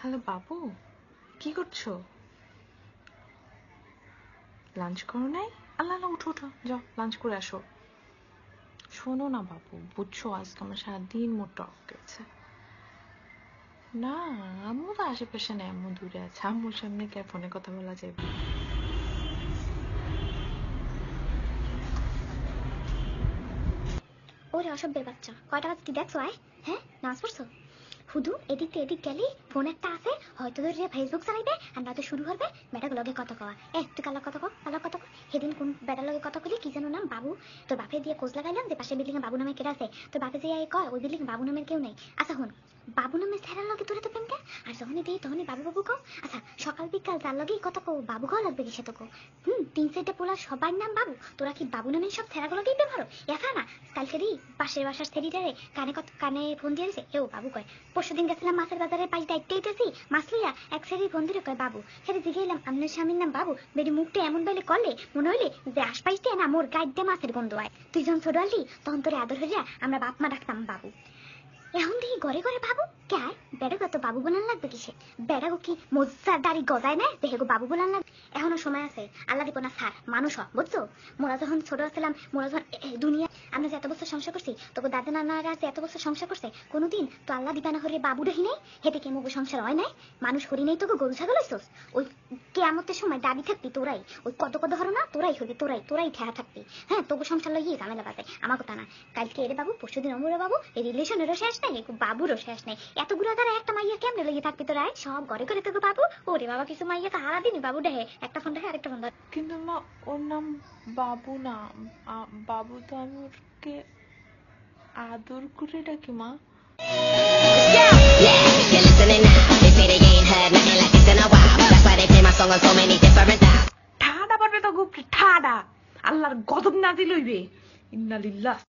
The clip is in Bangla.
হ্যালো বাবু, কি করছো? লাঞ্চ করো নাই? আল্লাহ আল্লাহ, উঠো উঠো, যাও লাঞ্চ করে আসো। শোনো না বাবু, বুঝছো আজকে আমার সারাদিন মুডটা অফ গেছে। না, আম্মু তো আশেপাশে নেই, আম্মু দূরে আছে। আম্মুর সামনে কে ফোনে কথা বলা যাবে? ওরে অসভ্যের বাচ্চা, কয়টা বাজে তুই দেখছো? আয় হ্যাঁ, নামাজ পড়ছো? হুদু এদিক দিয়ে এদিক গেলি ফোন একটা আছে, হয়তো তোর ফেসবুক চালাইবে আর নয়তো শুরু করবে বেটার লগে কথা কওয়া। তুই কালা কথা কো, কালা কথা কো। সেদিন কোন বেটার লগে কথা কইলি, কি যেন নাম, বাবু। তোর বাপে দিয়ে কোচ লাগাইলাম যে পাশে বিল্ডিং এ বাবু নামে কেটে আছে। তোর বাপে যে কয় ওই বিল্ডিং বাবু নামের কেউ নেই। আচ্ছা হুন, বাবু নামের ছেড়ার লগে তোরে তো প্রেমটা, আর যখনই দিই তখনই বাবু বাবু কও। আচ্ছা সকাল বিকাল যার লগেই কথা কও বাবু কও লাগবে কি সে তো কও। তিন চারটা পোলা সবার নাম বাবু, তোরা কি বাবু নামের সব ছেড়াগুলোকেই ব্যবহার? একা না কালকে রি পাশের বাসার ছেড়িটারে কানে ফোন দিয়ে দিছে, কেউ বাবু কয়। পরশুদিন গেছিলাম মাছের বাজারে, পাশ দায়িত্ব দিতেছি মাছ লইয়া, এক ছেড়ি ফোন দিয়ে কয় বাবু। সেটা জিগাইলাম আপনার স্বামীর নাম বাবু? বেরি মুখটা এমন বেলে করলে মনে হইলে যে আশপাশ দিয়ে না মোর গাইড দিয়ে মাছের গন্ধ হয়। তুই যখন ছোট আলি তখন তোরে আদর হইয়া আমরা বাপ মা ডাকতাম বাবু। এখন দেখি ঘরে ঘরে বাবু কে? বেড়াগো তো বাবু বলান লাগবে কিসে? বেড়াগো কি মজার দাড়ি গজায় না দেখে গো বাবু বলান লাগবে? এখনো সময় আছে, আল্লাহ দিব না ছাড়, মানুষ হ, বুঝছো? মোরা যখন ছোট ছিলাম, মোরা যখন দুনিয়া আমরা যে এত বছর সংসার করছি, তোকে দাদা নানারা যে এত বছর সংসার করছে, কোনোদিন তো আল্লাহ দিবা না হলে বাবু রহি নাই? হেঁটে কে মুগো সংসার হয় নাই? মানুষ হরি নেই তোকে গরু ছাগল হইছস? ওই কেয়ামতের সময় দাবি থাকবি তোরাই, ওই কত কত ধরো না তোরাই হবি, তোরাই ঠেয়া থাকবি। হ্যাঁ, তোকে সংসার লইয়ে ঝামেলা বাজে, আমার কথা না। কালকে এরে বাবু, পরশুদিন অমরে বাবু, এই রিলেশনেরও শেষ নাই, বাবুরও শেষ নাই। এতগুলো দ্বারা একটা মাইয়া কেমনে লেগে থাকবি তোরা? সব ঘরে ঘরে তোকে বাবু। ওরে বাবা, কিছু মাইয়া তো হারাদিনই বাবু দেখে, একটা ফোন দেখে আরেকটা ফোন ধরে। কিন্তু মা, ওর নাম বাবু না। বাবু তো আমি ওকে আদর করে ডাকি মা। ঠাডা পারবে তো গুপ, ঠাডা আল্লাহর গজব নাজিল হইবে। ইন্নালিল্লাহ।